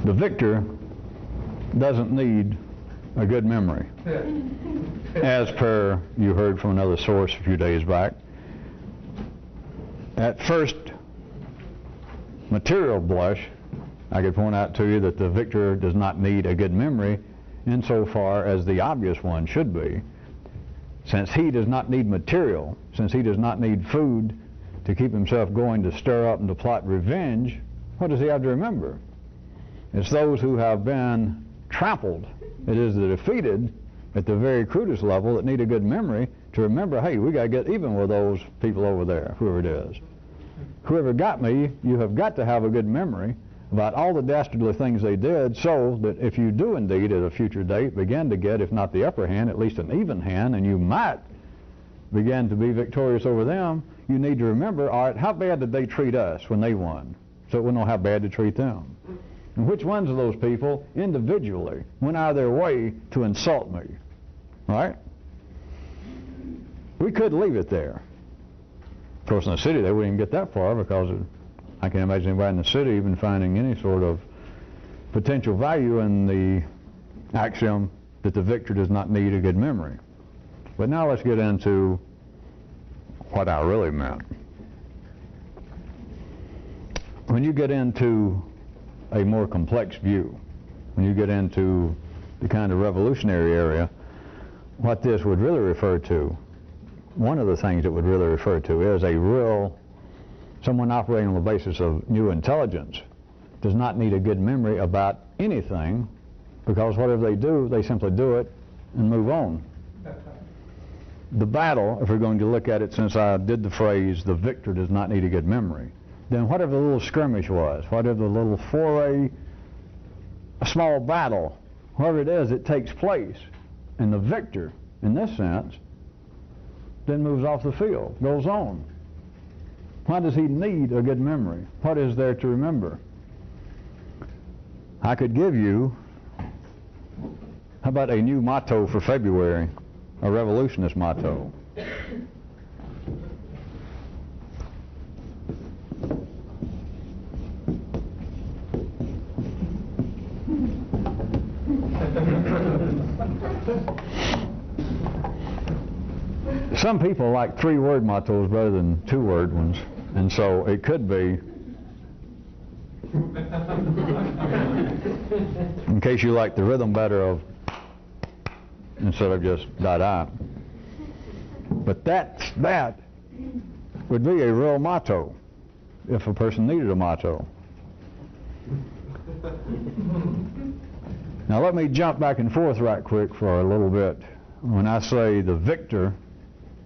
The victor doesn't need a good memory. As per you heard from another source a few days back, at first material blush, I could point out to you that the victor does not need a good memory insofar as the obvious one should be. Since he does not need material, since he does not need food to keep himself going to stir up and to plot revenge, what does he have to remember? It's those who have been trampled. It is the defeated at the very crudest level that need a good memory to remember, hey, we got to get even with those people over there, whoever it is. Whoever got me, you have got to have a good memory about all the dastardly things they did, so that if you do indeed at a future date begin to get, if not the upper hand, at least an even hand, and you might begin to be victorious over them, you need to remember, all right, how bad did they treat us when they won? So we know how bad to treat them. And which ones of those people individually went out of their way to insult me? Right? We could leave it there. Of course, in the city they wouldn't even get that far, because I can't imagine anybody in the city even finding any sort of potential value in the axiom that the victor does not need a good memory. But now let's get into what I really meant. When you get into a more complex view, when you get into the kind of revolutionary area, what this would really refer to, one of the things it would really refer to is a real, someone operating on the basis of new intelligence does not need a good memory about anything, because whatever they do, they simply do it and move on. The battle, if we're going to look at it, since I did the phrase, the victor does not need a good memory, then whatever the little skirmish was, whatever the little foray, a small battle, whatever it is, it takes place, and the victor, in this sense, then moves off the field, goes on. Why does he need a good memory? What is there to remember? I could give you, how about a new motto for February, a revolutionist motto? Some people like 3-word mottos better than 2-word ones, and so it could be, in case you like the rhythm better of, instead of just da-da. But that would be a real motto, if a person needed a motto. Now let me jump back and forth right quick for a little bit. When I say the victor,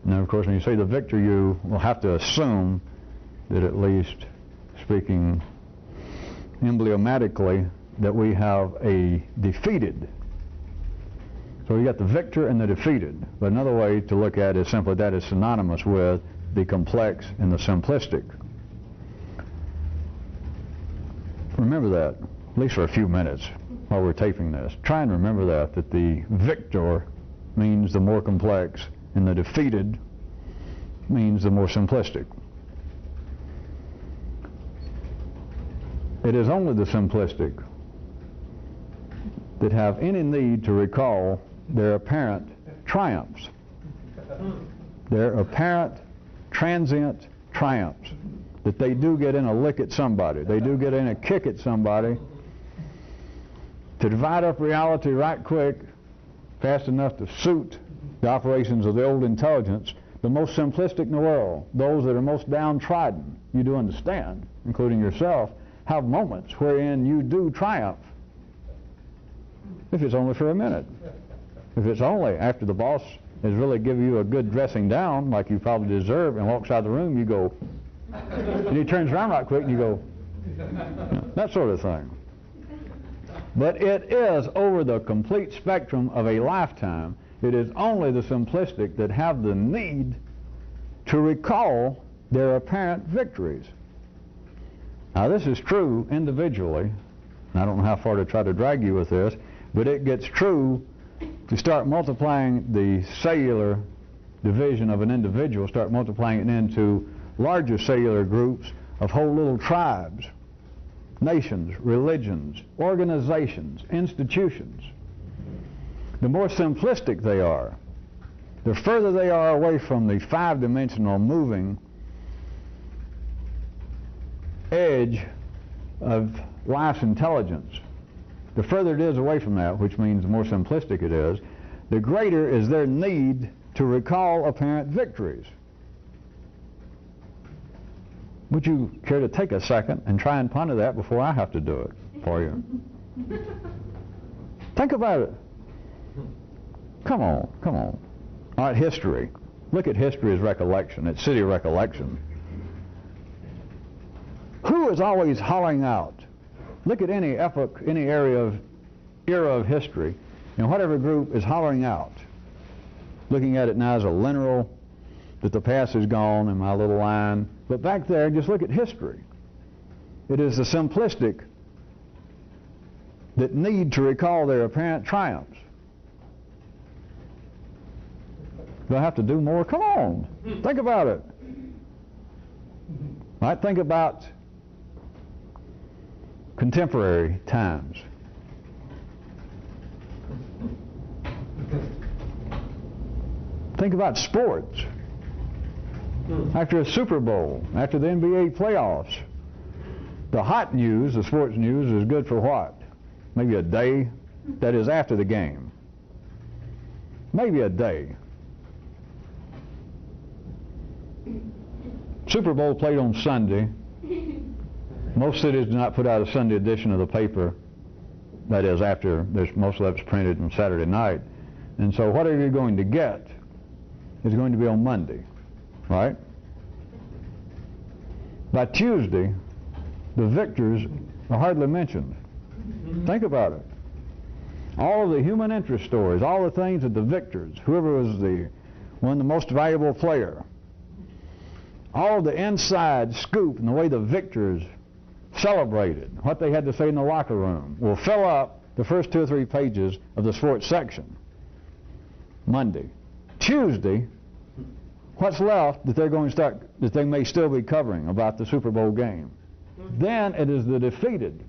now of course when you say the victor, you will have to assume that, at least speaking emblematically, that we have a defeated. So you got the victor and the defeated. But another way to look at it is simply that is synonymous with the complex and the simplistic. Remember that, at least for a few minutes while we're taping this. Try and remember that the victor means the more complex and the defeated means the more simplistic. It is only the simplistic that have any need to recall their apparent triumphs, their apparent transient triumphs, that they do get in a lick at somebody, they do get in a kick at somebody, to divide up reality right quick, fast enough to suit the operations of the old intelligence, the most simplistic in the world, those that are most downtrodden, you do understand, including yourself, have moments wherein you do triumph. If it's only for a minute. If it's only after the boss has really given you a good dressing down, like you probably deserve, and walks out of the room, you go, and he turns around right quick and you go, that sort of thing. But it is over the complete spectrum of a lifetime. It is only the simplistic that have the need to recall their apparent victories. Now this is true individually, and I don't know how far to try to drag you with this, but it gets true to start multiplying the cellular division of an individual, start multiplying it into larger cellular groups of whole little tribes. nations, religions, organizations, institutions. The more simplistic they are, the further they are away from the five-dimensional moving edge of life's intelligence. The further it is away from that, which means the more simplistic it is, the greater is their need to recall apparent victories. Would you care to take a second and try and ponder that before I have to do it for you? Think about it. Come on, come on. All right, history. Look at history as recollection. It's city recollection. Who is always hollering out? Look at any epoch, any era of history, and whatever group is hollering out. Looking at it now as a lineal, that the past is gone in my little line. But back there, just look at history. It is the simplistic that need to recall their apparent triumphs. Do I have to do more? Come on. Think about it. All right, think about contemporary times. Think about sports. After a Super Bowl, after the NBA playoffs, the hot news, the sports news, is good for what? Maybe a day, that is after the game. Maybe a day. Super Bowl played on Sunday. Most cities do not put out a Sunday edition of the paper. That is, after most of that's printed on Saturday night. And so whatever you're going to get is going to be on Monday, right? By Tuesday, the victors are hardly mentioned. Think about it. All of the human interest stories, all the things that the victors, whoever was the most valuable player, all of the inside scoop and the way the victors celebrated, what they had to say in the locker room, will fill up the first 2 or 3 pages of the sports section. Monday. Tuesday, what's left that they're going to start, that they may still be covering about the Super Bowl game? Then it is the defeated.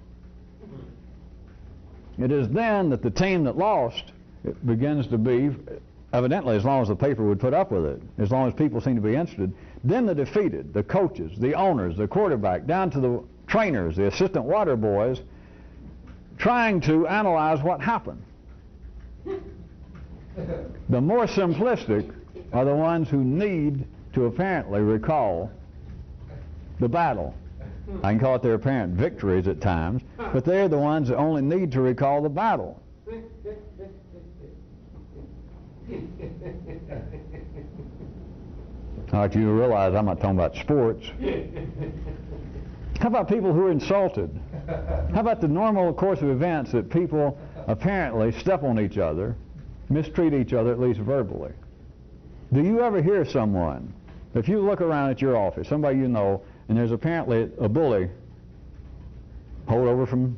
It is then that the team that lost, it begins to be, evidently as long as the paper would put up with it, as long as people seem to be interested, then the defeated, the coaches, the owners, the quarterback, down to the trainers, the assistant water boys, trying to analyze what happened. The more simplistic are the ones who need to apparently recall the battle. I can call it their apparent victories at times, but they're the ones that only need to recall the battle. All right, you realize I'm not talking about sports. How about people who are insulted? How about the normal course of events that people apparently step on each other, mistreat each other, at least verbally? Do you ever hear someone, if you look around at your office, somebody you know, and there's apparently a bully, holdover from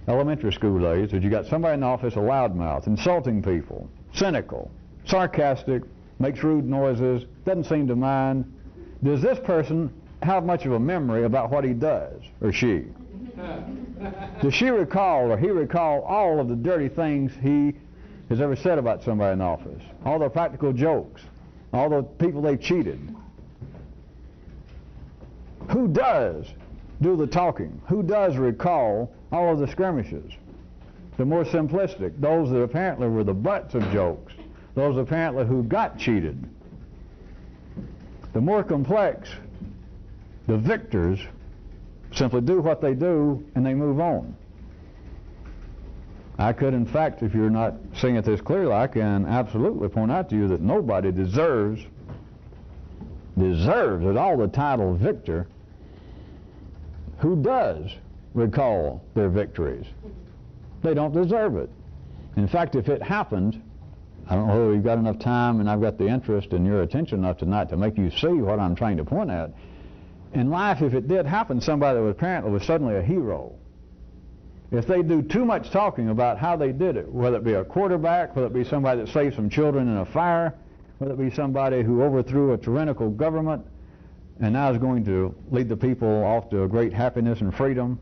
elementary school days, that you got somebody in the office, a loudmouth, insulting people, cynical, sarcastic, makes rude noises, doesn't seem to mind. Does this person have much of a memory about what he does, or she? Does she recall, or he recall, all of the dirty things he has ever said about somebody in the office? All the practical jokes, all the people they've cheated? Who does do the talking? Who does recall all of the skirmishes? The more simplistic, those that apparently were the butts of jokes, those apparently who got cheated. The more complex, the victors simply do what they do and they move on. I could, in fact, if you're not seeing it this clearly, I can absolutely point out to you that nobody deserves at all the title victor who does recall their victories. They don't deserve it. In fact, if it happened, I don't know whether you've got enough time and I've got the interest and your attention enough tonight to make you see what I'm trying to point at. In life, if it did happen, somebody that was apparently was suddenly a hero, if they do too much talking about how they did it, whether it be a quarterback, whether it be somebody that saved some children in a fire, whether it be somebody who overthrew a tyrannical government and now is going to lead the people off to a great happiness and freedom,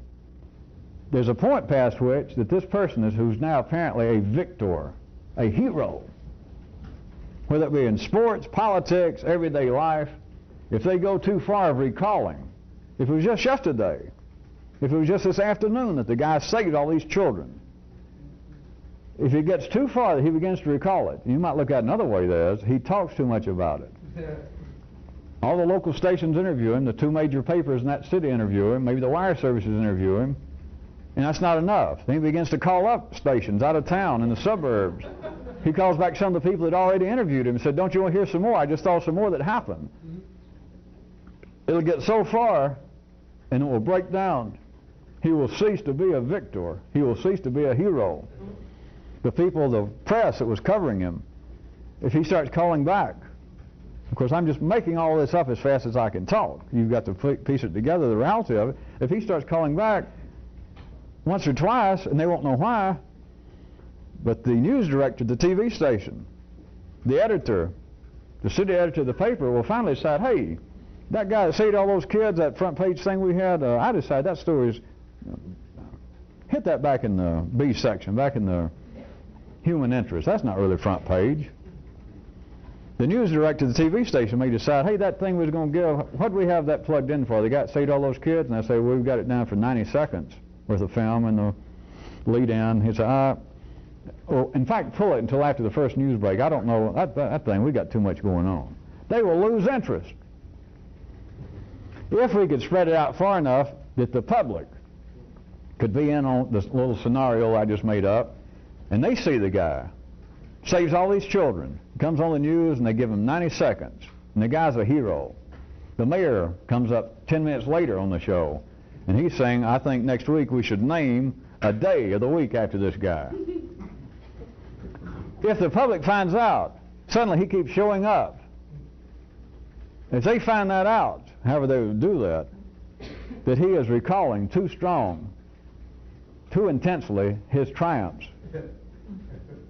there's a point past which that this person is who's now apparently a victor, a hero, whether it be in sports, politics, everyday life, if they go too far of recalling, if it was just yesterday, if it was just this afternoon that the guy saved all these children, if he gets too far, he begins to recall it. You might look at it another way, there is, he talks too much about it. All the local stations interview him, the two major papers in that city interview him, maybe the wire services interview him, and that's not enough. Then he begins to call up stations out of town in the suburbs. He calls back some of the people that already interviewed him and said, don't you want to hear some more? I just saw some more that happened. It'll get so far and it will break down. He will cease to be a victor. He will cease to be a hero. The people, the press that was covering him, if he starts calling back, of course I'm just making all this up as fast as I can talk. You've got to piece it together, the reality of it. If he starts calling back once or twice and they won't know why, but the news director, the TV station, the editor, the city editor of the paper will finally decide, hey, that guy that saved all those kids, that front page thing we had, I decided that story's, hit that back in the B section, back in the human interest. That's not really front page. The news director of the TV station may decide, hey, that thing we was going to give, what do we have that plugged in for? The guy that saved all those kids? And I say, well, we've got it down for 90 seconds worth of film and the lead in. He said, well, in fact, pull it until after the first news break. I don't know, that thing, we got too much going on. They will lose interest. If we could spread it out far enough that the public could be in on this little scenario I just made up, and they see the guy saves all these children, comes on the news and they give him 90 seconds, and the guy's a hero. The mayor comes up 10 minutes later on the show, and he's saying, I think next week we should name a day of the week after this guy. If the public finds out, suddenly he keeps showing up. If they find that out, however they would do that he is recalling too strong, too intensely his triumphs.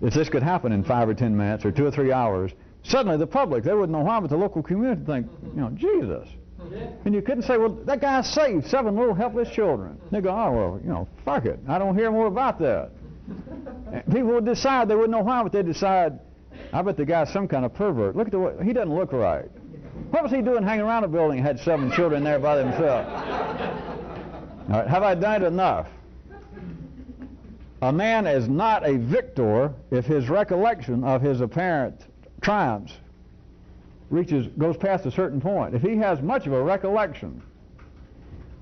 If this could happen in 5 or 10 minutes or 2 or 3 hours, suddenly the public, they wouldn't know why, but the local community would think, Jesus. And you couldn't say, well, that guy saved 7 little helpless children. They go, oh, well, fuck it. I don't hear more about that. People would decide, they wouldn't know why, but they'd decide, I bet the guy's some kind of pervert. Look at the way, he doesn't look right. What was he doing hanging around a building and had 7 children there by themselves? All right, have I done it enough? A man is not a victor if his recollection of his apparent triumphs goes past a certain point. If he has much of a recollection,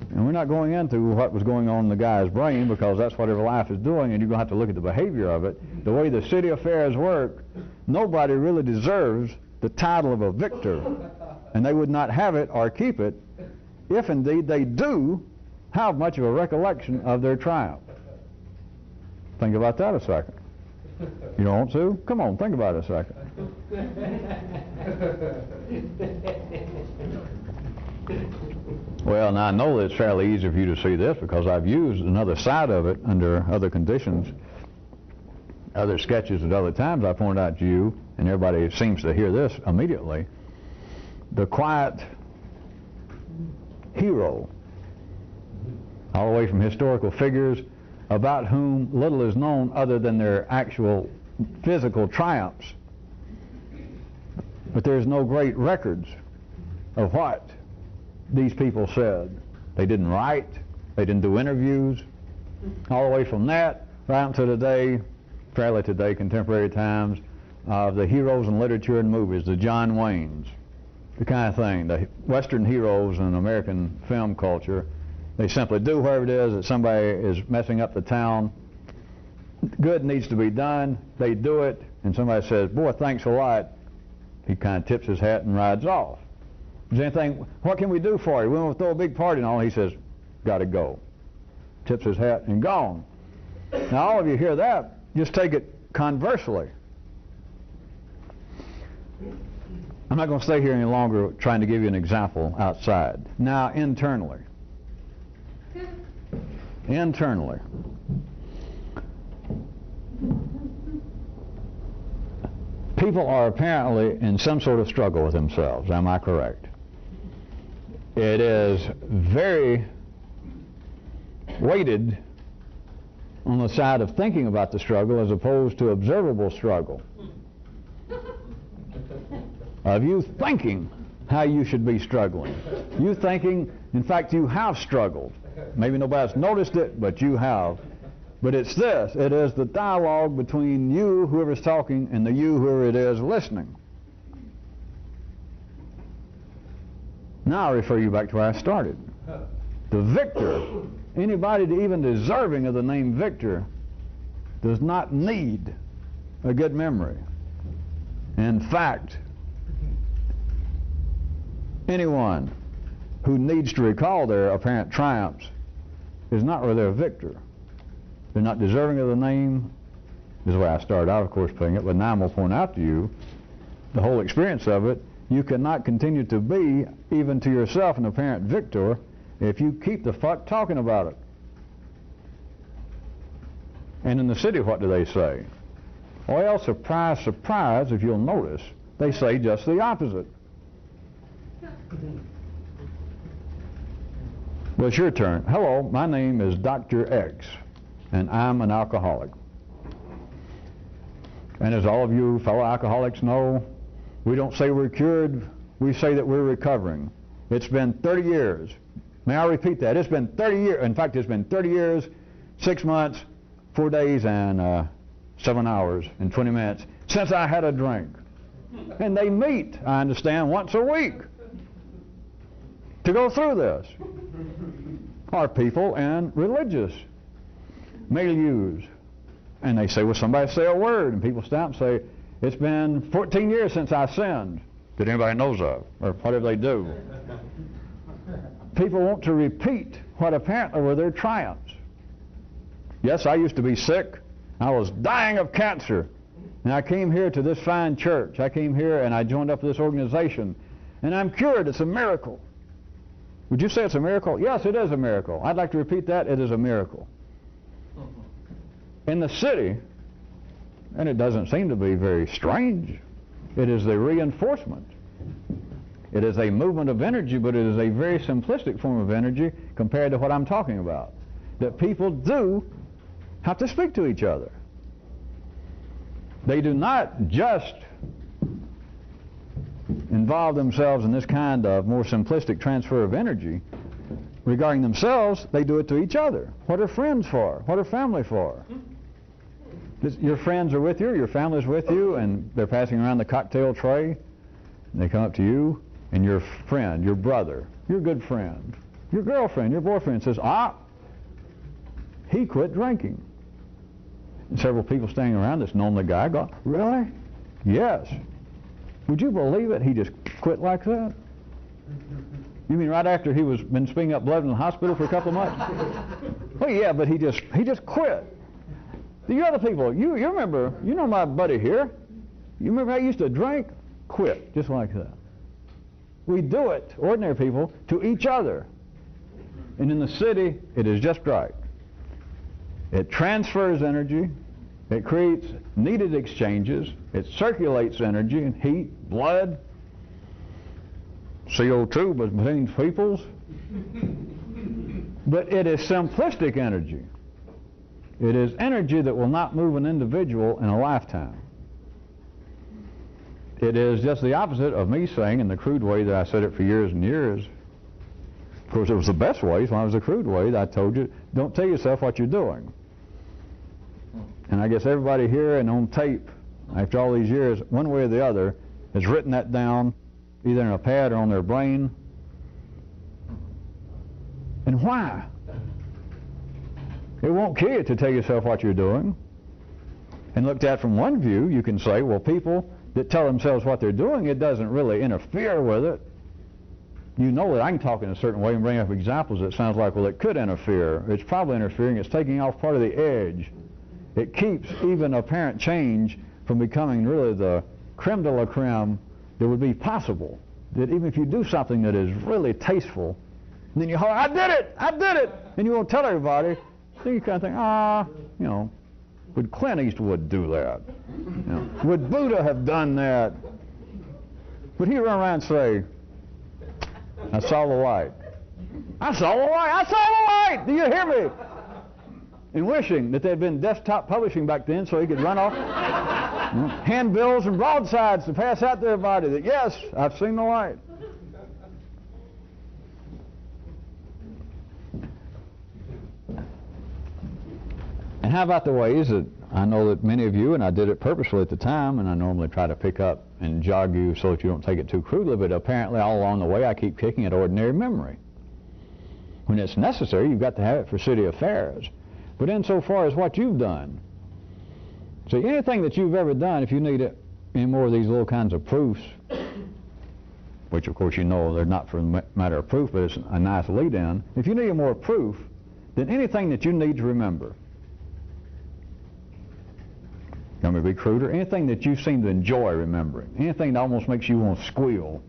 and we're not going into what was going on in the guy's brain because that's what every life is doing, and you're going to have to look at the behavior of it. The way the city affairs work, nobody really deserves the title of a victor, and they would not have it or keep it if indeed they do have much of a recollection of their triumph. Think about that a second. You don't want to? Come on, think about it a second. Well, now I know that it's fairly easy for you to see this because I've used another side of it under other conditions, other sketches at other times I pointed out to you, and everybody seems to hear this immediately. The quiet hero, all the way from historical figures about whom little is known other than their actual physical triumphs. But there's no great records of what these people said. They didn't write, they didn't do interviews. All the way from that right up to today, fairly today, contemporary times, of the heroes in literature and movies, the John Waynes, the kind of thing, the Western heroes in American film culture. They simply do whatever it is that somebody is messing up the town. Good needs to be done. They do it, and somebody says, boy, thanks a lot. He kind of tips his hat and rides off. Is there anything, what can we do for you? We want to throw a big party and all. He says, got to go. Tips his hat and gone. Now, all of you hear that. Just take it conversely. I'm not going to stay here any longer trying to give you an example outside. Now, internally. Internally. People are apparently in some sort of struggle with themselves. Am I correct? It is very weighted on the side of thinking about the struggle as opposed to observable struggle. Of you thinking how you should be struggling. You thinking, in fact, you have struggled. Maybe nobody's noticed it, but you have. But it's this. It is the dialogue between you, whoever's talking, and the you, whoever it is, listening. Now I refer you back to where I started. The victor, anybody even deserving of the name victor, does not need a good memory. In fact, anyone who needs to recall their apparent triumphs is not really a victor. They're not deserving of the name. This is the way I started out, of course, putting it, but now I'm going to point out to you the whole experience of it. You cannot continue to be, even to yourself, an apparent victor if you keep the fuck talking about it. And in the city, what do they say? Well, surprise, surprise, if you'll notice, they say just the opposite. Well, it's your turn. Hello, my name is Dr. X, and I'm an alcoholic. And as all of you fellow alcoholics know, we don't say we're cured, we say that we're recovering. It's been 30 years. May I repeat that? It's been 30 years. In fact, it's been 30 years, 6 months, 4 days, and 7 hours and 20 minutes since I had a drink. And they meet, I understand, once a week to go through this. Are people in religious milieus. And they say, well, somebody say a word, and people stop and say, it's been 14 years since I sinned, that anybody knows of, or whatever they do. People want to repeat what apparently were their triumphs. Yes, I used to be sick. I was dying of cancer. And I came here to this fine church. I came here and I joined up with this organization. And I'm cured. It's a miracle. Would you say it's a miracle? Yes, it is a miracle. I'd like to repeat that. It is a miracle. In the city, and it doesn't seem to be very strange, it is the reinforcement. It is a movement of energy, but it is a very simplistic form of energy compared to what I'm talking about. That people do have to speak to each other. They do not just involve themselves in this kind of more simplistic transfer of energy regarding themselves, they do it to each other. What are friends for? What are family for? Your friends are with you, your family's with you, and they're passing around the cocktail tray, and they come up to you, and your friend, your brother, your good friend, your girlfriend, your boyfriend says, he quit drinking. And several people standing around that's known the guy go, really? Yes. Would you believe it? He just quit like that? You mean right after he was been spitting up blood in the hospital for a couple of months? Well, yeah, but he just quit. The other people, you remember, you know my buddy here. You remember how he used to drink? Quit, just like that. We do it, ordinary people, to each other. And in the city, it is just right. It transfers energy. It creates needed exchanges. It circulates energy and heat, blood, CO2 between peoples. But it is simplistic energy. It is energy that will not move an individual in a lifetime. It is just the opposite of me saying in the crude way that I said it for years and years. Of course, it was the best way. When I was the crude way, I told you, don't tell yourself what you're doing. And I guess everybody here and on tape, after all these years, one way or the other, has written that down, either in a pad or on their brain. And why? It won't kill you to tell yourself what you're doing. And looked at from one view, you can say, well, people that tell themselves what they're doing, it doesn't really interfere with it. You know that I can talk in a certain way and bring up examples that sounds like, well, it could interfere. It's probably interfering. It's taking off part of the edge. It keeps even apparent change from becoming really the creme de la creme that would be possible. That even if you do something that is really tasteful, and then you holler, I did it, and you won't tell everybody, then you kind of think, would Clint Eastwood do that? Would Buddha have done that? Would he run around and say, I saw the light. I saw the light. I saw the light. Do you hear me? and wishing that there had been desktop publishing back then so he could run off handbills and broadsides to pass out to everybody that, yes, I've seen the light. And how about the ways that I know that many of you, and I did it purposely at the time, and I normally try to pick up and jog you so that you don't take it too crudely, but apparently all along the way I keep kicking at ordinary memory. When it's necessary, you've got to have it for city affairs. But insofar as what you've done, see, anything that you've ever done, if you need it, any more of these little kinds of proofs, which of course you know they're not for a matter of proof, but it's a nice lead-in, if you need more proof, then anything that you need to remember, let me be cruder, anything that you seem to enjoy remembering, anything that almost makes you want to squeal,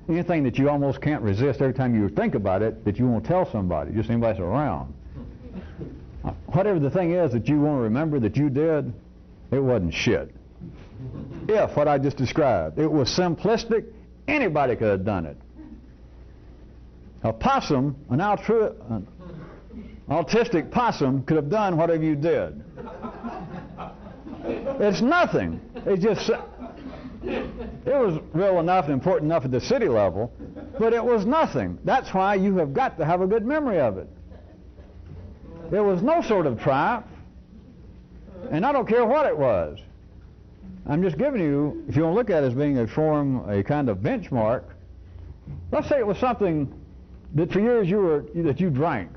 anything that you almost can't resist every time you think about it, that you want to tell somebody, just anybody that's around. Whatever the thing is that you want to remember that you did, it wasn't shit. If what I just described, it was simplistic, anybody could have done it. A possum, an autistic possum could have done whatever you did. It's nothing. It was real enough and important enough at the city level, but it was nothing. That's why you have got to have a good memory of it. There was no sort of triumph, and I don't care what it was. I'm just giving you, if you want to look at it as being a kind of benchmark, let's say it was something that for years that you drank,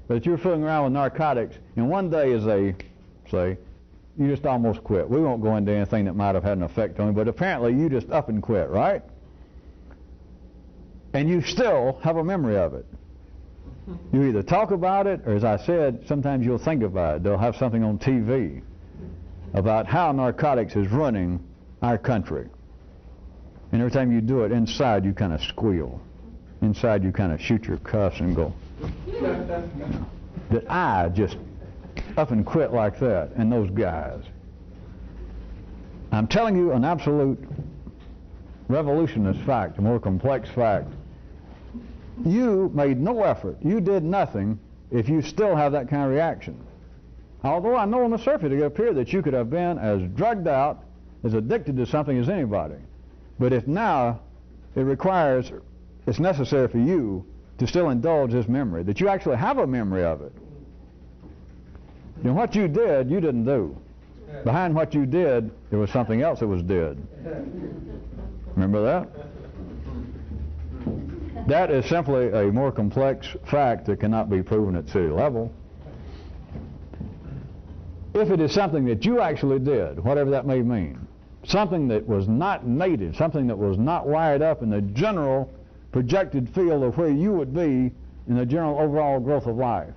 that you were fooling around with narcotics, and one day as they say, you just almost quit. We won't go into anything that might have had an effect on you, but apparently you just up and quit, right? And you still have a memory of it. You either talk about it, or as I said, sometimes you'll think about it. They'll have something on TV about how narcotics is running our country. And every time you do it, inside you kind of squeal. Inside you kind of shoot your cuffs and go, that I just up and quit like that, and those guys. I'm telling you an absolute revolutionist fact, a more complex fact. You made no effort. You did nothing if you still have that kind of reaction. Although I know on the surface it appears that you could have been as drugged out, as addicted to something as anybody. But if now it's necessary for you to still indulge this memory, that you actually have a memory of it. And what you did, you didn't do. Behind what you did, there was something else that was did. Remember that? That is simply a more complex fact that cannot be proven at city level. If it is something that you actually did, whatever that may mean, something that was not native, something that was not wired up in the general projected field of where you would be in the general overall growth of life,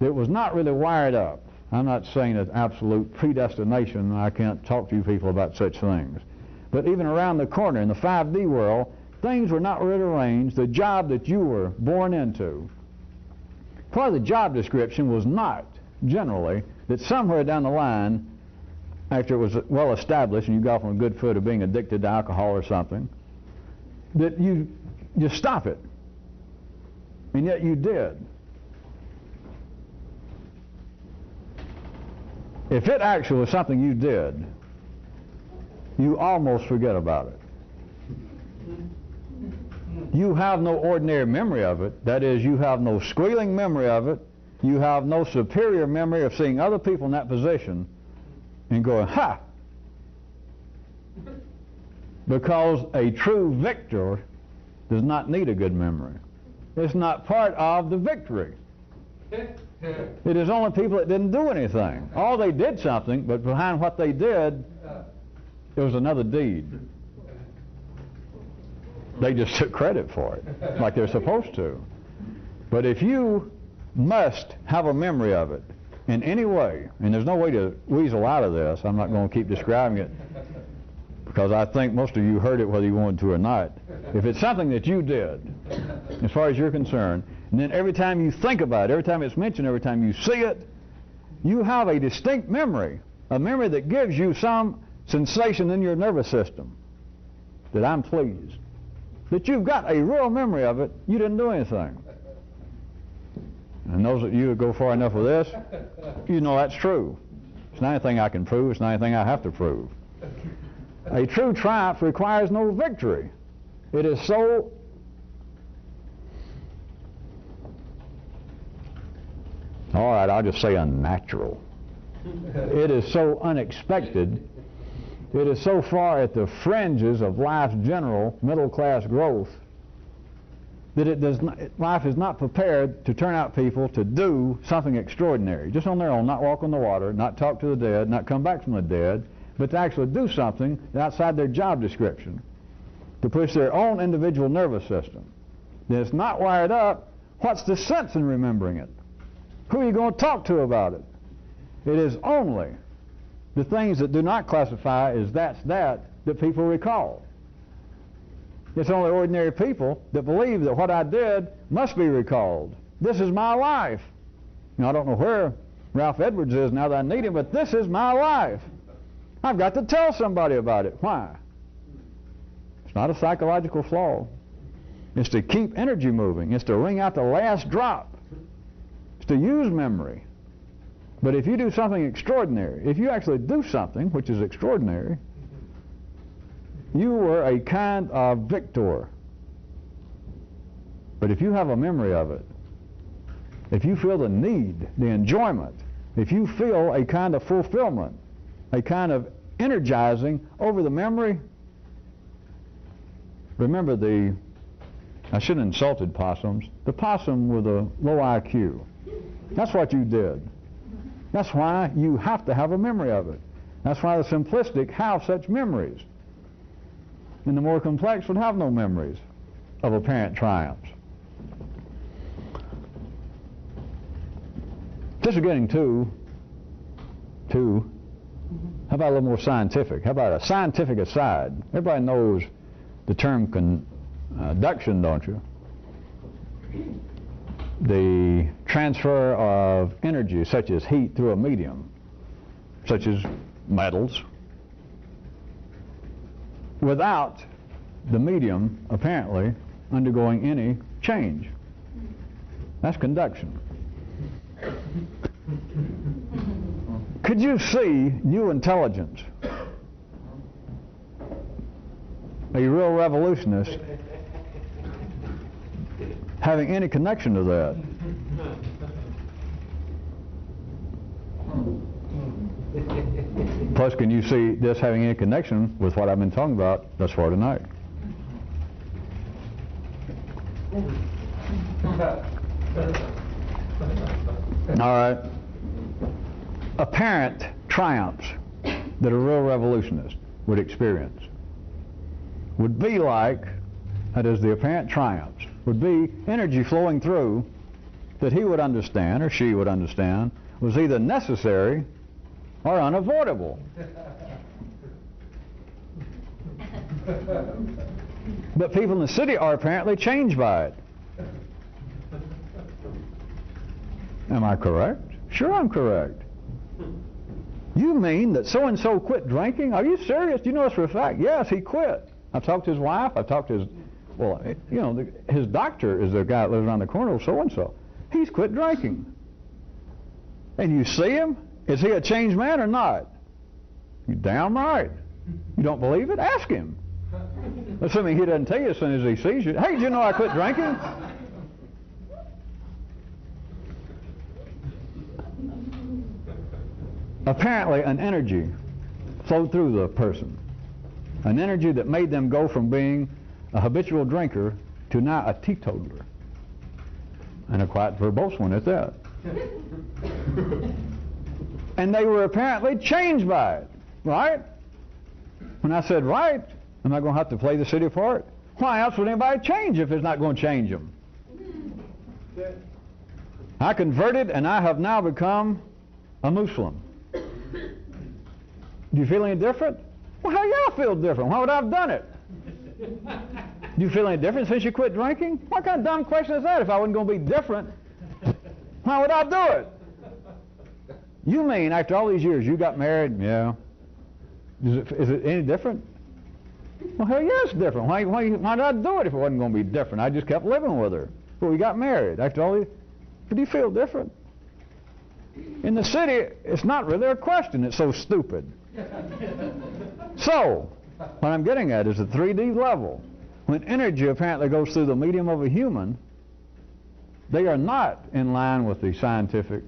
that was not really wired up. I'm not saying that absolute predestination. I can't talk to you people about such things. But even around the corner in the 5D world, things were not really arranged. The job that you were born into, part of the job description was not generally that somewhere down the line, after it was well established and you got on a good foot of being addicted to alcohol or something, that you just stop it. And yet you did. If it actually was something you did, you almost forget about it. You have no ordinary memory of it. That is, you have no squealing memory of it. You have no superior memory of seeing other people in that position and going, ha! Because a true victor does not need a good memory. It's not part of the victory. It is only people that didn't do anything. All they did something, but behind what they did, there was another deed. They just took credit for it, like they're supposed to. But if you must have a memory of it in any way, and there's no way to weasel out of this, I'm not going to keep describing it, because I think most of you heard it whether you wanted to or not. If it's something that you did, as far as you're concerned, and then every time you think about it, every time it's mentioned, every time you see it, you have a distinct memory, a memory that gives you some sensation in your nervous system, that I'm pleased, that you've got a real memory of it, you didn't do anything. And those of you who go far enough with this, you know that's true. It's not anything I can prove. It's not anything I have to prove. A true triumph requires no victory. It is so all right, I'll just say unnatural. It is so unexpected. It is so far at the fringes of life's general middle-class growth that life is not prepared to turn out people to do something extraordinary, just on their own, not walk on the water, not talk to the dead, not come back from the dead, but to actually do something outside their job description, to push their own individual nervous system. Then it's not wired up. What's the sense in remembering it? Who are you going to talk to about it? It is only the things that do not classify as that people recall. It's only ordinary people that believe that what I did must be recalled. This is my life. Now, I don't know where Ralph Edwards is now that I need him, but this is my life. I've got to tell somebody about it. Why? It's not a psychological flaw. It's to keep energy moving. It's to wring out the last drop. It's to use memory. But if you do something extraordinary, if you actually do something which is extraordinary, you were a kind of victor. But if you have a memory of it, if you feel the need, the enjoyment, if you feel a kind of fulfillment, a kind of energizing over the memory, remember I shouldn't have insulted possums, the possum with a low IQ. That's what you did. That's why you have to have a memory of it. That's why the simplistic have such memories. And the more complex would have no memories of apparent triumphs. This is getting too, how about a little more scientific? How about a scientific aside? Everybody knows the term conduction, don't you? The transfer of energy, such as heat, through a medium, such as metals, without the medium apparently undergoing any change. That's conduction. Could you see new intelligence, a real revolutionist, having any connection to that? Plus, can you see this having any connection with what I've been talking about thus far tonight? All right. Apparent triumphs that a real revolutionist would experience would be like, that is, the apparent triumphs, would be energy flowing through that he would understand, or she would understand, was either necessary or unavoidable. But people in the city are apparently changed by it. Am I correct? Sure, I'm correct. You mean that so-and-so quit drinking? Are you serious? Do you know this for a fact? Yes, he quit. I've talked to his wife. I've talked to his, well, you know, his doctor is the guy that lives around the corner, so-and-so. He's quit drinking. And you see him? Is he a changed man or not? You're damn right. You don't believe it? Ask him. Assuming he doesn't tell you as soon as he sees you. Hey, did you know I quit drinking? Apparently an energy flowed through the person. An energy that made them go from being a habitual drinker to now a teetotaler. And a quite verbose one at that. And they were apparently changed by it, right? When I said right, am I going to have to play the city part? Why else would anybody change if it's not going to change them? I converted and I have now become a Muslim. Do you feel any different? Well, how do y'all feel different? Why would I have done it? Do you feel any different since you quit drinking? What kind of dumb question is that? If I wasn't going to be different, why would I do it? You mean after all these years you got married? Yeah. Is it any different? Well, hell yeah, it's different. Why did I do it if it wasn't going to be different? I just kept living with her. But we got married. After all these, Do you feel different? In the city, it's not really a question. It's so stupid. So, what I'm getting at is the 3D level. When energy apparently goes through the medium of a human, they are not in line with the scientific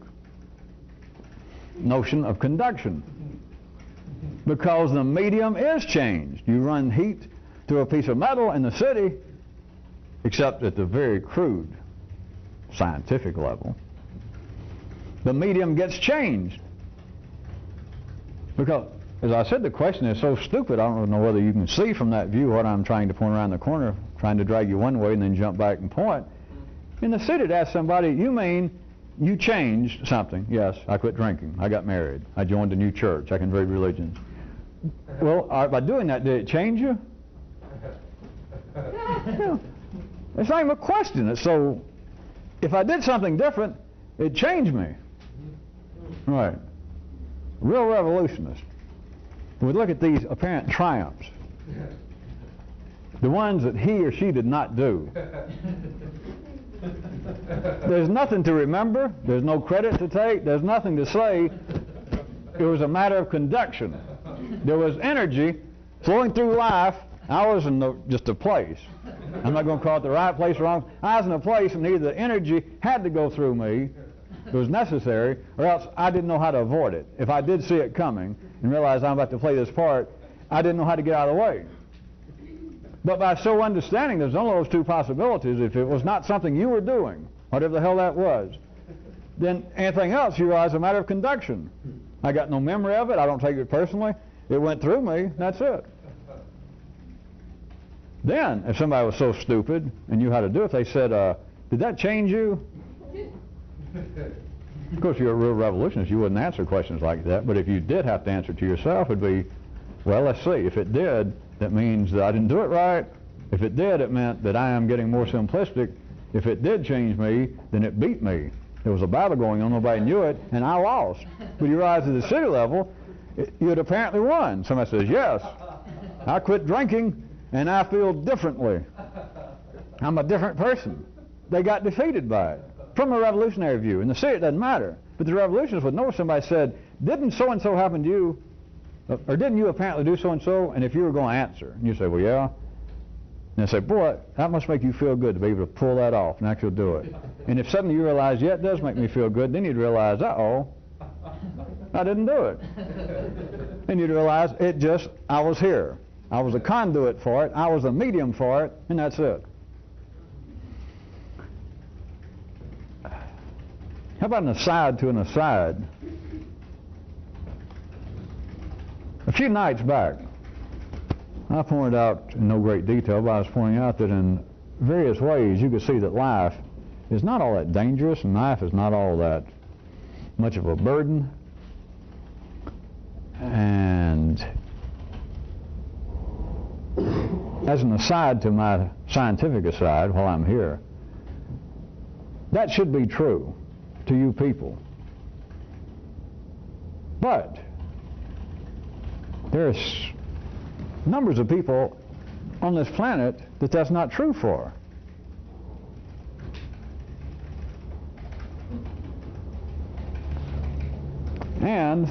notion of conduction, because the medium is changed. You run heat through a piece of metal in the city, except at the very crude scientific level. The medium gets changed. Because, as I said, the question is so stupid, I don't know whether you can see from that view what I'm trying to point around the corner, trying to drag you one way and then jump back and point. In the city, to ask somebody, you mean you changed something? Yes, I quit drinking. I got married. I joined a new church. I converted religions. Well, by doing that, did it change you? Yeah. It's not even a question. It's so, if I did something different, it changed me. Right. Real revolutionist. We look at these apparent triumphs, the ones that he or she did not do. There's nothing to remember. There's no credit to take. There's nothing to say. It was a matter of conduction. There was energy flowing through life. I was in just a place. I'm not going to call it the right place or wrong. I was in a place, and either the energy had to go through me, it was necessary, or else I didn't know how to avoid it. If I did see it coming and realized I'm about to play this part, I didn't know how to get out of the way. But by so understanding there's only those two possibilities. If it was not something you were doing, whatever the hell that was, then anything else you realize is a matter of conduction. I got no memory of it. I don't take it personally. It went through me. That's it. Then, if somebody was so stupid and knew how to do it, they said, did that change you? Of course, you're a real revolutionist. You wouldn't answer questions like that. But if you did have to answer to yourself, it'd be, well, let's see. If it did, that means that I didn't do it right. If it did, it meant that I am getting more simplistic. If it did change me, then it beat me. There was a battle going on, nobody knew it, and I lost. But you realize at the city level, you had apparently won. Somebody says, yes, I quit drinking, and I feel differently. I'm a different person. They got defeated by it. From a revolutionary view. In the city, it doesn't matter. But the revolutionists would know if somebody said, didn't so-and-so happen to you? Or didn't you apparently do so-and-so? And if you were going to answer, and you say, well, yeah. And they say, boy, that must make you feel good to be able to pull that off and actually do it. And if suddenly you realize, yeah, it does make me feel good, then you'd realize, uh-oh, I didn't do it. And you'd realize I was here. I was a conduit for it. I was a medium for it, and that's it. How about an aside to an aside? A few nights back, I pointed out in no great detail, but I was pointing out that in various ways you could see that life is not all that dangerous, and life is not all that much of a burden. And as an aside to my scientific aside while I'm here, that should be true to you people. But there's numbers of people on this planet that that's not true for. And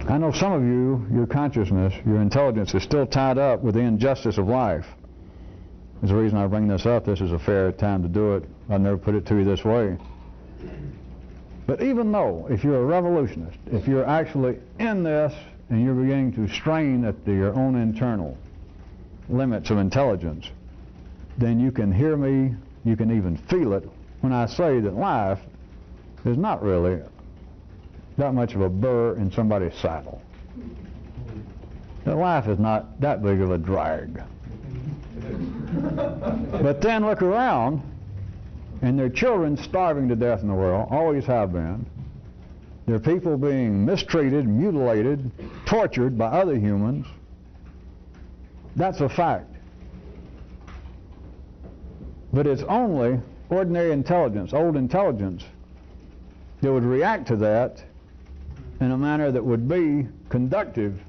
I know some of you, your consciousness, your intelligence is still tied up with the injustice of life. There's a reason I bring this up. This is a fair time to do it. I've never put it to you this way. But even though, if you're a revolutionist, if you're actually in this and you're beginning to strain at your own internal limits of intelligence, then you can hear me, you can even feel it when I say that life is not really that much of a burr in somebody's saddle. That life is not that big of a drag. But then look around, and there are children starving to death in the world, always have been. There are people being mistreated, mutilated, tortured by other humans. That's a fact. But it's only ordinary intelligence, old intelligence, that would react to that in a manner that would be conductive.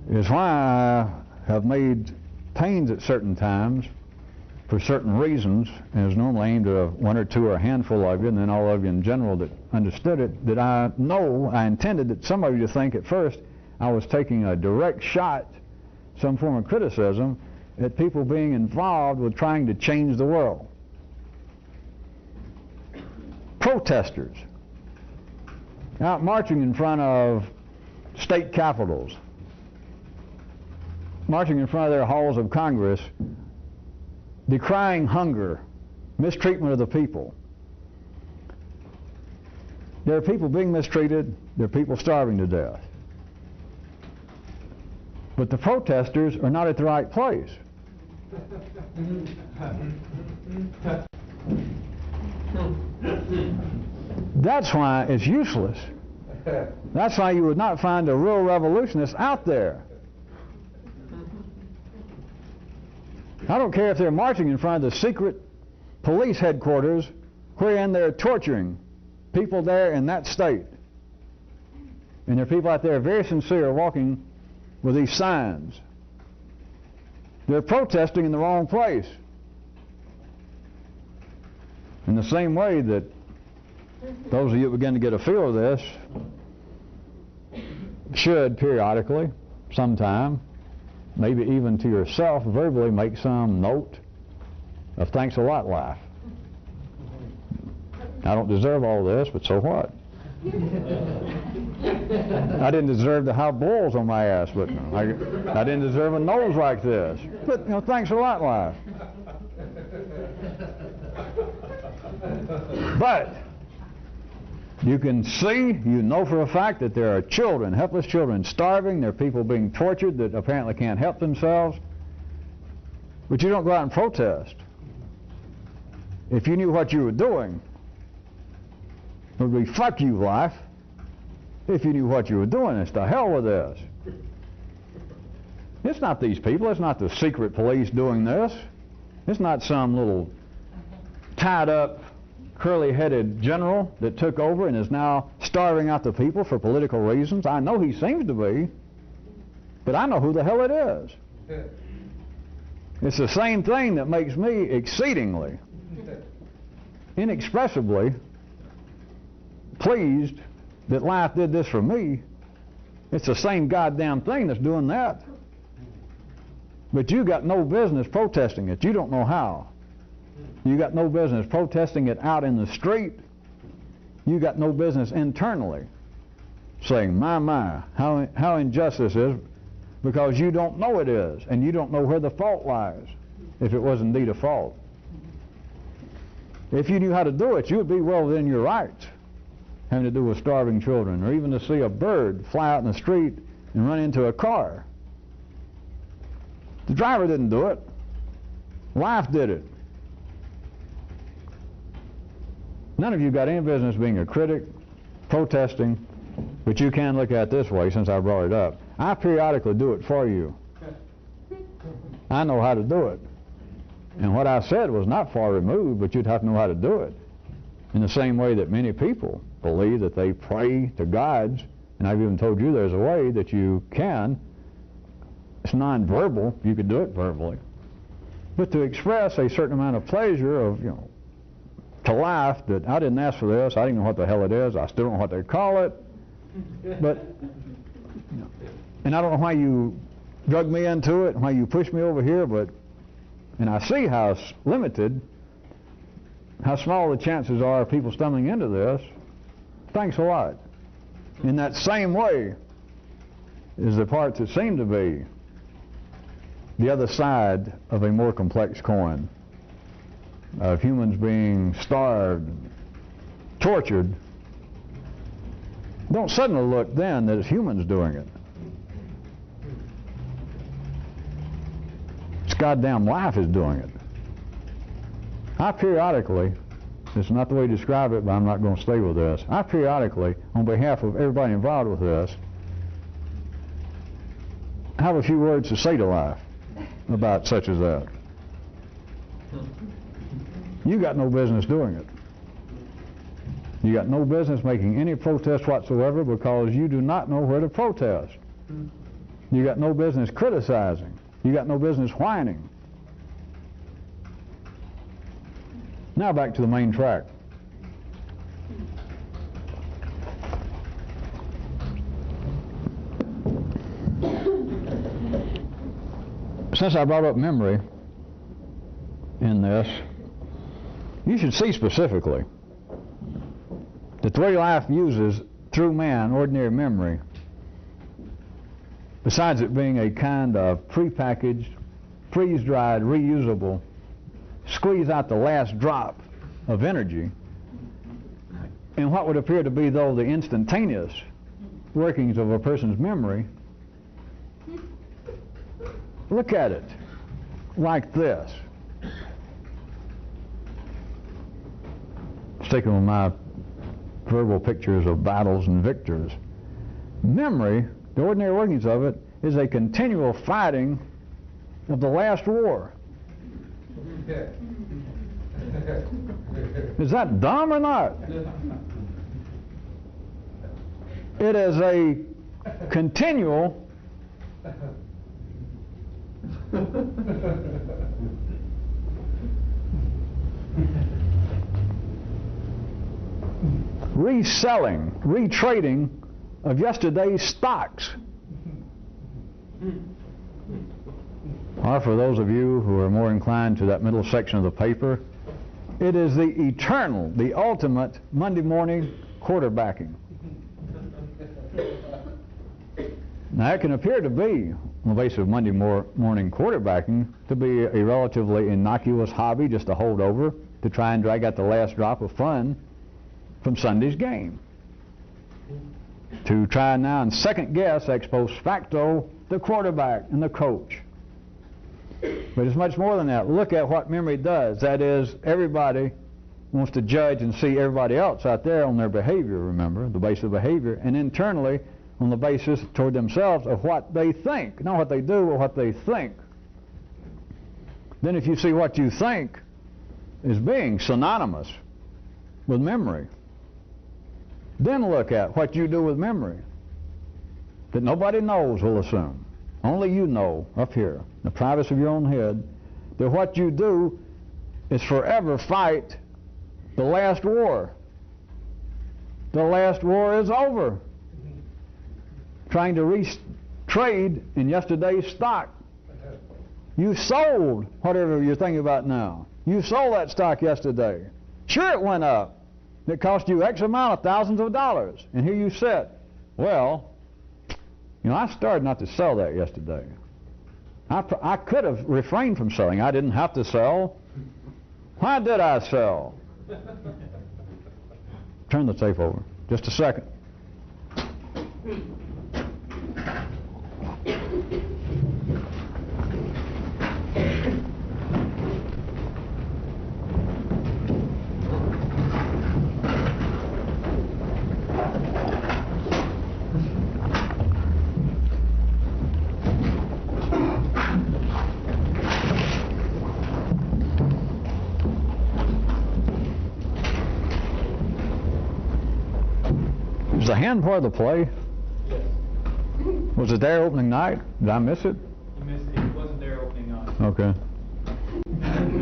Is why I have made pains at certain times for certain reasons, and is normally aimed at one or two or a handful of you, and then all of you in general that understood it, that I know I intended that some of you to think at first I was taking a direct shot, some form of criticism, at people being involved with trying to change the world. Protesters out marching in front of state capitals, marching in front of their halls of Congress, decrying hunger, mistreatment of the people. There are people being mistreated, there are people starving to death. But the protesters are not at the right place. That's why it's useless. That's why you would not find a real revolutionist out there. I don't care if they're marching in front of the secret police headquarters wherein they're torturing people there in that state. And there are people out there very sincere walking with these signs. They're protesting in the wrong place. In the same way that those of you who begin to get a feel of this should periodically, sometime, maybe even to yourself, verbally make some note of thanks a lot life. I don't deserve all this, but so what? I didn't deserve to have balls on my ass, but I didn't deserve a nose like this. But, you know, thanks a lot life. But you can see, you know for a fact that there are children, helpless children, starving. There are people being tortured that apparently can't help themselves. But you don't go out and protest. If you knew what you were doing, it would be fuck you life. If you knew what you were doing, it's to hell with this. It's not these people. It's not the secret police doing this. It's not some little tied up, curly-headed general that took over and is now starving out the people for political reasons. I know he seems to be, but I know who the hell it is. It's the same thing that makes me exceedingly, inexpressibly pleased that life did this for me. It's the same goddamn thing that's doing that. But you got no business protesting it. You don't know how. You got no business protesting it out in the street. You got no business internally saying, my, how unjust this is, because you don't know it is, and you don't know where the fault lies, if it was indeed a fault. If you knew how to do it, you would be well within your rights, having to do with starving children, or even to see a bird fly out in the street and run into a car. The driver didn't do it. Life did it. None of you got any business being a critic, protesting, but you can look at it this way since I brought it up. I periodically do it for you. I know how to do it. And what I said was not far removed, but you'd have to know how to do it. In the same way that many people believe that they pray to gods, and I've even told you there's a way that you can. It's non-verbal. You could do it verbally. But to express a certain amount of pleasure of, you know, to life, that I didn't ask for this, I didn't know what the hell it is, I still don't know what they call it, but, you know, and I don't know why you drug me into it, why you pushed me over here, but, and I see how limited, how small the chances are of people stumbling into this. Thanks a lot. In that same way is the parts that seem to be the other side of a more complex coin, of humans being starved, tortured. Don't suddenly look then that it's humans doing it. It's goddamn life is doing it. I periodically, it's not the way to describe it, but I'm not going to stay with this. I periodically, on behalf of everybody involved with this, have a few words to say to life about such as that. You got no business doing it. You got no business making any protest whatsoever, because you do not know where to protest. You got no business criticizing, You got no business whining. Now back to the main track. Since I brought up memory in this, you should see specifically that the way life uses through man ordinary memory, besides it being a kind of prepackaged, freeze-dried, reusable, squeeze out the last drop of energy in what would appear to be, though, the instantaneous workings of a person's memory. Look at it like this. Sticking with my verbal pictures of battles and victors. Memory, the ordinary workings of it, is a continual fighting of the last war. Is that dumb or not? It is a continual reselling, retrading of yesterday's stocks. Or for those of you who are more inclined to that middle section of the paper, it is the eternal, the ultimate Monday morning quarterbacking. Now, it can appear to be, on the basis of Monday morning quarterbacking, to be a relatively innocuous hobby, just a holdover to try and drag out the last drop of fun from Sunday's game. To try now and second guess, ex post facto, the quarterback and the coach. But it's much more than that. Look at what memory does. That is, everybody wants to judge and see everybody else out there on their behavior, remember, the basis of behavior, and internally on the basis toward themselves of what they think. Not what they do, but what they think. Then if you see what you think is being synonymous with memory, then look at what you do with memory that nobody knows, we'll assume. Only you know up here, in the privacy of your own head, that what you do is forever fight the last war. The last war is over. Trying to re-trade in yesterday's stock. You sold whatever you're thinking about now. You sold that stock yesterday. Sure, it went up. It cost you X amount of thousands of dollars. And here you sit. Well, you know, I started not to sell that yesterday. I could have refrained from selling. I didn't have to sell. Why did I sell? Turn the tape over. Just a second. Was the hand part of the play? Yes. Was it there opening night? Did I miss it? You missed it. It wasn't there opening night. Okay.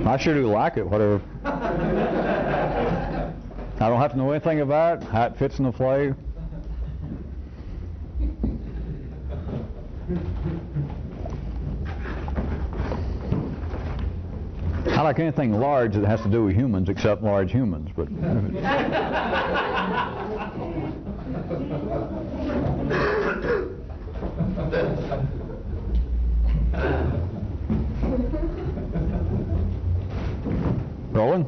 I sure do like it, whatever. I don't have to know anything about it, how it fits in the play. I like anything large that has to do with humans except large humans, but rolling.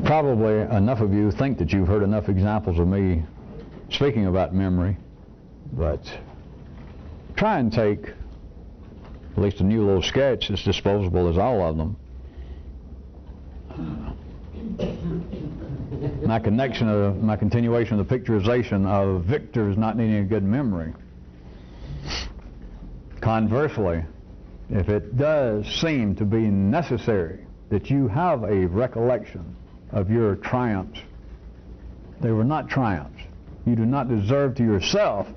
Probably enough of you think that you've heard enough examples of me speaking about memory, but try and take at least a new little sketch that's disposable as all of them. My continuation of the picturization of victors not needing a good memory. Conversely, if it does seem to be necessary that you have a recollection of your triumphs, they were not triumphs. You do not deserve to yourself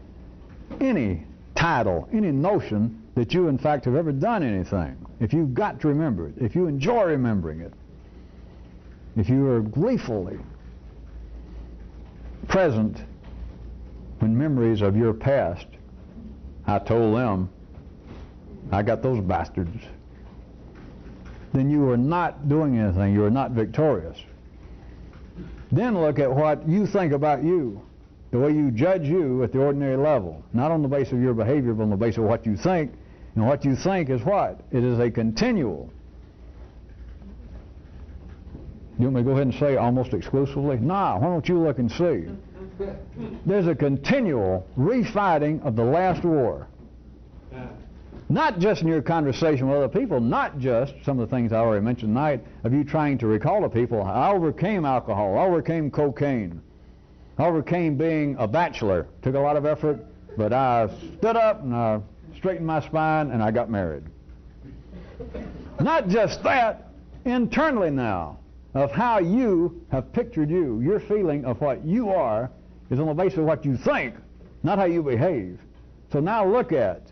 any title, any notion that you in fact have ever done anything. If you've got to remember it, if you enjoy remembering it, if you are gleefully present when memories of your past, I told them, I got those bastards, then you are not doing anything, you are not victorious. Then look at what you think about you, the way you judge you at the ordinary level, not on the basis of your behavior, but on the basis of what you think. And what you think is what? It is a continual. You want me to go ahead and say almost exclusively? Nah, why don't you look and see? There's a continual refighting of the last war. Not just in your conversation with other people, not just some of the things I already mentioned tonight, of you trying to recall to people, I overcame alcohol, I overcame cocaine, I overcame being a bachelor. Took a lot of effort, but I stood up and I straightened my spine and I got married. Not just that, internally now, of how you have pictured you, your feeling of what you are is on the basis of what you think, not how you behave. So now look at,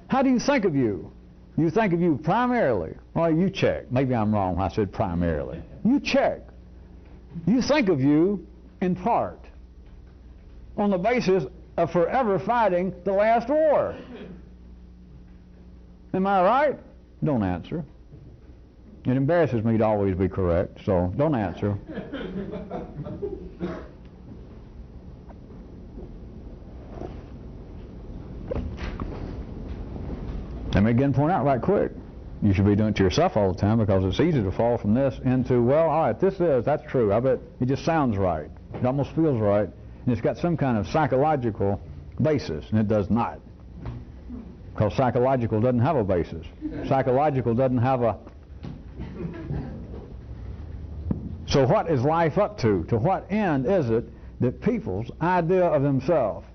how do you think of you? You think of you primarily. Well, you check. Maybe I'm wrong when I said primarily. You check. You think of you in part on the basis of forever fighting the last war. Am I right? Don't answer. It embarrasses me to always be correct, so don't answer. Let me again point out right quick, you should be doing it to yourself all the time, because it's easy to fall from this into, well, all right, that's true. I bet it just sounds right. It almost feels right. And it's got some kind of psychological basis, and it does not. Because psychological doesn't have a basis. Psychological doesn't have a... So what is life up to? To what end is it that people's idea of themselves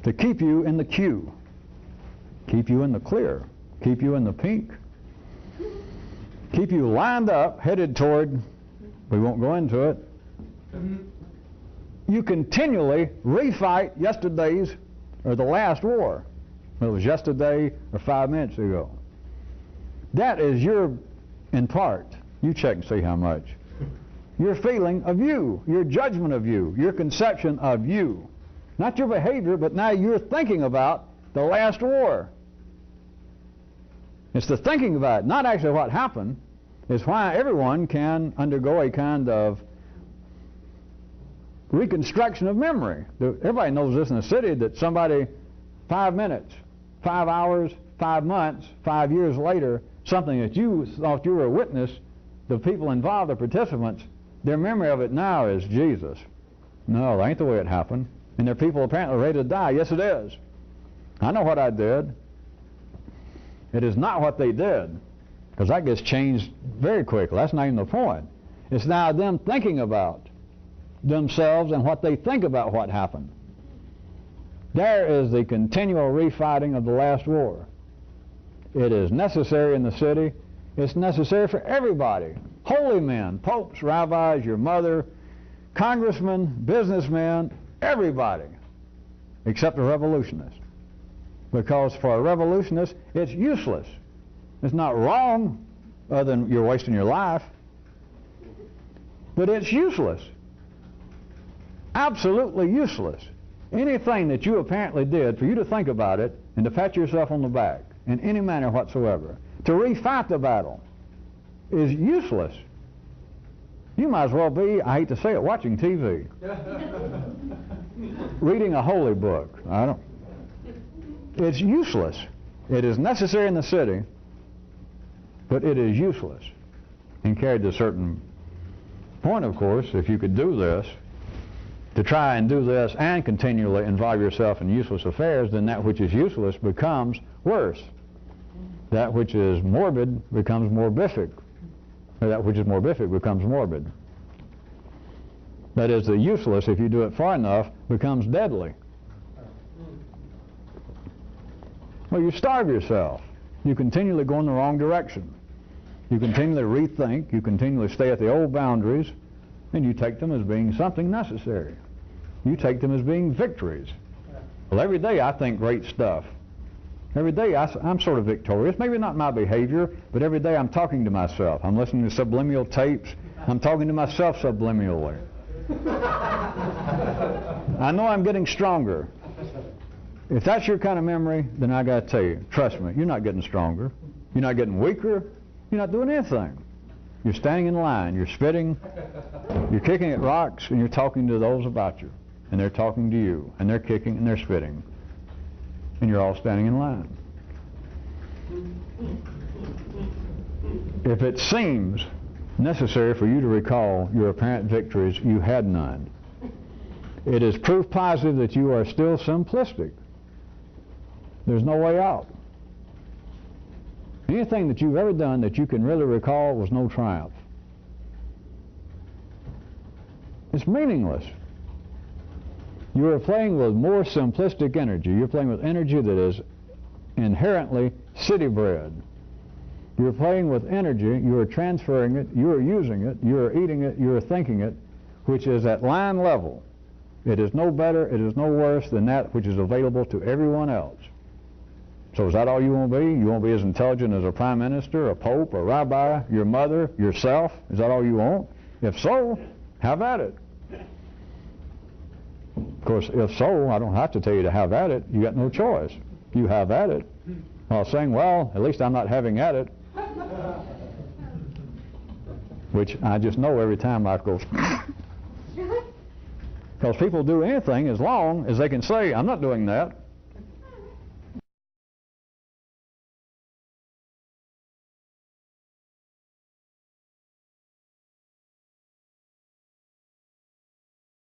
to keep you in the queue, keep you in the clear, keep you in the pink, keep you lined up, headed toward, we won't go into it, you continually refight yesterday's or the last war. It was yesterday or 5 minutes ago. That is your, in part, you check and see how much, your feeling of you, your judgment of you, your conception of you. Not your behavior, but now you're thinking about the last war. It's the thinking about it, not actually what happened. It's why everyone can undergo a kind of reconstruction of memory. Everybody knows this in the city, that somebody 5 minutes, 5 hours, 5 months, 5 years later, something that you thought you were a witness, the people involved, the participants, their memory of it now is Jesus. No, that ain't the way it happened. And there are people apparently ready to die. Yes, it is. I know what I did. It is not what they did, because that gets changed very quickly. That's not even the point. It's now them thinking about themselves and what they think about what happened. There is the continual refighting of the last war. It is necessary in the city. It's necessary for everybody. Holy men, popes, rabbis, your mother, congressmen, businessmen, everybody, except a revolutionist. Because for a revolutionist, it's useless. It's not wrong, other than you're wasting your life, but it's useless. Absolutely useless. Anything that you apparently did, for you to think about it and to pat yourself on the back in any manner whatsoever, to refight the battle, is useless. You might as well be, I hate to say it, watching TV. Reading a holy book. It's useless. It is necessary in the city, but it is useless. And carried to a certain point, of course, if you could do this, to try and do this and continually involve yourself in useless affairs, then that which is useless becomes worse. That which is morbid becomes morbific. Or that which is morbific becomes morbid. That is, the useless, if you do it far enough, becomes deadly. Well, you starve yourself. You continually go in the wrong direction. You continually rethink. You continually stay at the old boundaries And you take them as being something necessary. You take them as being victories. Well, every day I think great stuff. Every day I'm sort of victorious. Maybe not my behavior, but every day I'm talking to myself. I'm listening to subliminal tapes. I'm talking to myself subliminally. I know I'm getting stronger. If that's your kind of memory, then I got to tell you, trust me, you're not getting stronger. You're not getting weaker. You're not doing anything. You're standing in line. You're spitting. You're kicking at rocks, and you're talking to those about you. And they're talking to you, and they're kicking and they're spitting. And you're all standing in line. If it seems necessary for you to recall your apparent victories, you had none. It is proof positive that you are still simplistic. There's no way out. Anything that you've ever done that you can really recall was no triumph. It's meaningless. You are playing with more simplistic energy. You're playing with energy that is inherently city-bred. You're playing with energy, you are transferring it, you are using it, you are eating it, you are thinking it, which is at line level. It is no better, it is no worse than that which is available to everyone else. So is that all you want to be? You want to be as intelligent as a prime minister, a pope, a rabbi, your mother, yourself? Is that all you want? If so, have at it. Of course, if so, I don't have to tell you to have at it. You got no choice. You have at it. While saying, well, at least I'm not having at it. Which I just know every time life goes. Because people do anything as long as they can say, I'm not doing that.